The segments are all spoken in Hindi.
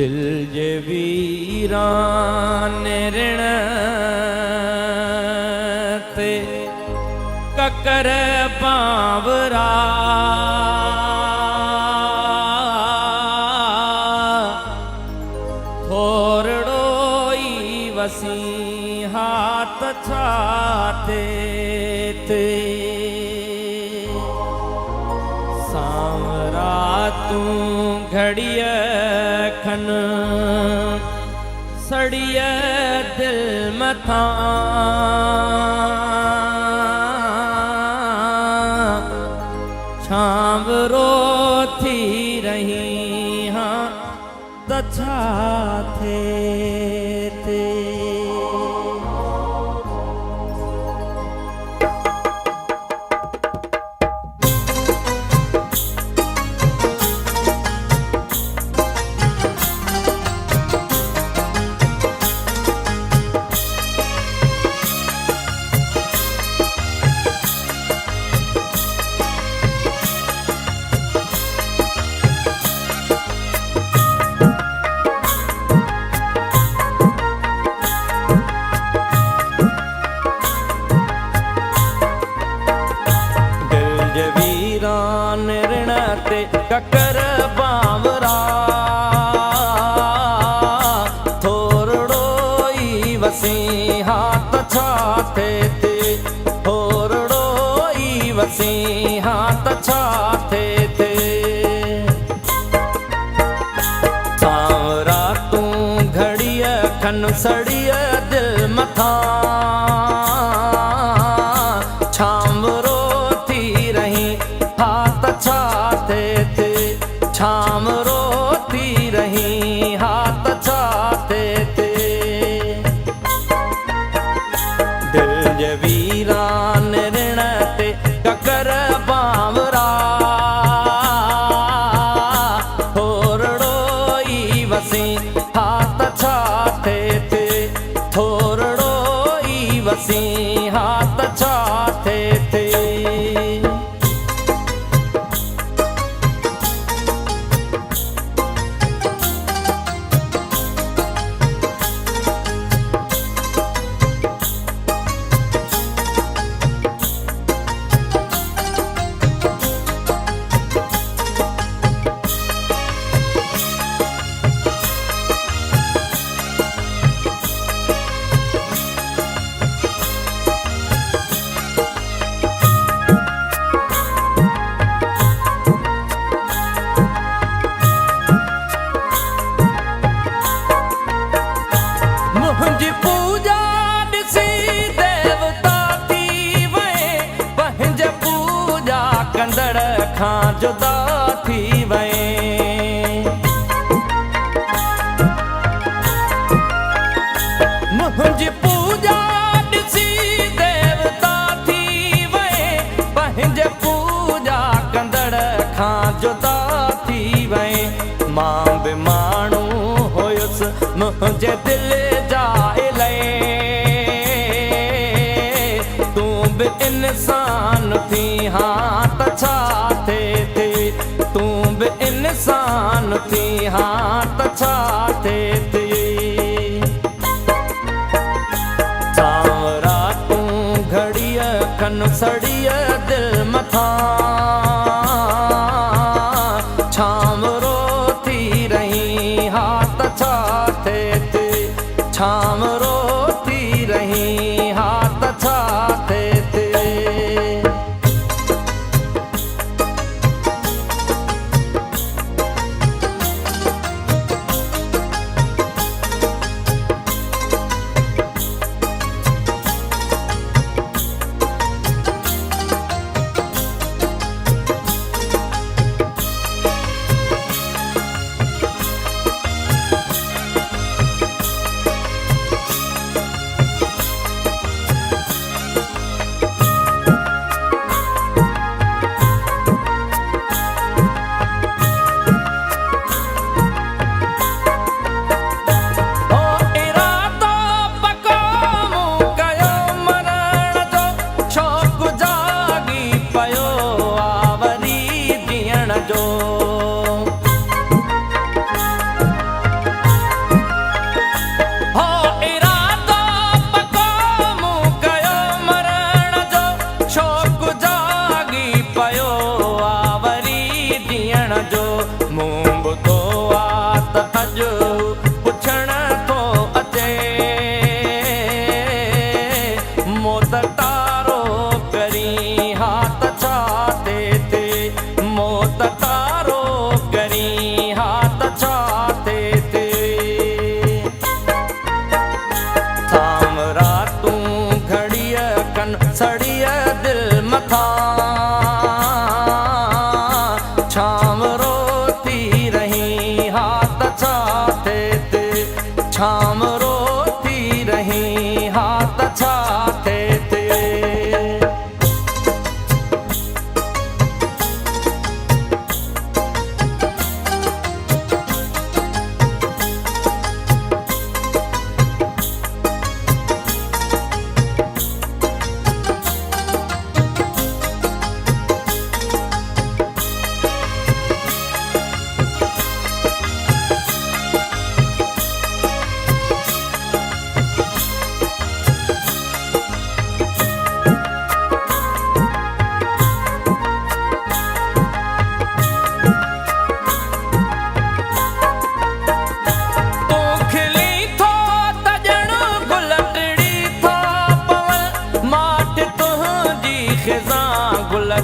दिल जे वीरान ऋण ते ककर बावरा थोरड़ो ई वसी हाथ छाते ते सांवरा तू घड़िय खन सड़िय दिल मथा छावरो थी रही हाँ तछा थे ते ककर बावरा थोरड़ो ई वसी हाथ छाते ते थोरड़ो ई वसी हाथ छाते ते सांवरा तू घड़िय खन सड़िय दिल मथा छावरो थी रही हाथ छाते ते छाम रोती रही हाथ छाते ते दिल जे वीरान ऋण ते ककर बावरा थोरड़ो ई वसी हाथ छाते ते थोरड़ो ई वसी हाथ छाते ते पूजा ॾिसी देवता थी वए पंहिंजे पूजा कंदड़ खां जुदा थी वए मुंहिंजी पूजा ॾिसी देवता थी वए पंहिंजे पूजा कंदड़ खां जुदा थी वए मां बि माण्हू हुयुसि मुंहिंजे दिल इंसान थी हाँ तछा थे ते तू भी इंसान थी हाँ तछा थे ते सांवरा तू घड़िय खन सड़िय दिल मथा छावरो थी रही हाँ तछा थे ते छावरो थी रही हाँ तछा थे ते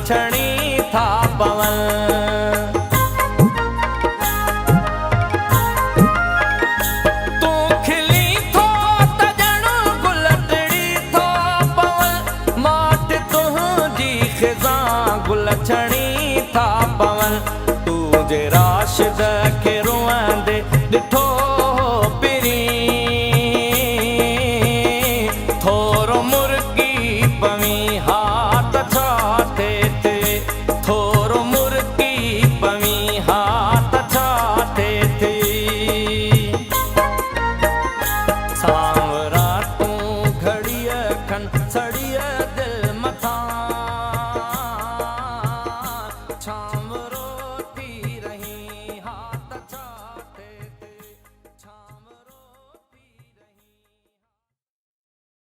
छणी था पवन। तूं खिली थो त ॼण गुल टिड़ी थो पवन, माठ तुंहिंजी ख़िज़ा गुल छणी था पवन। तूं जे राशिद खे रोअंदे ॾिठो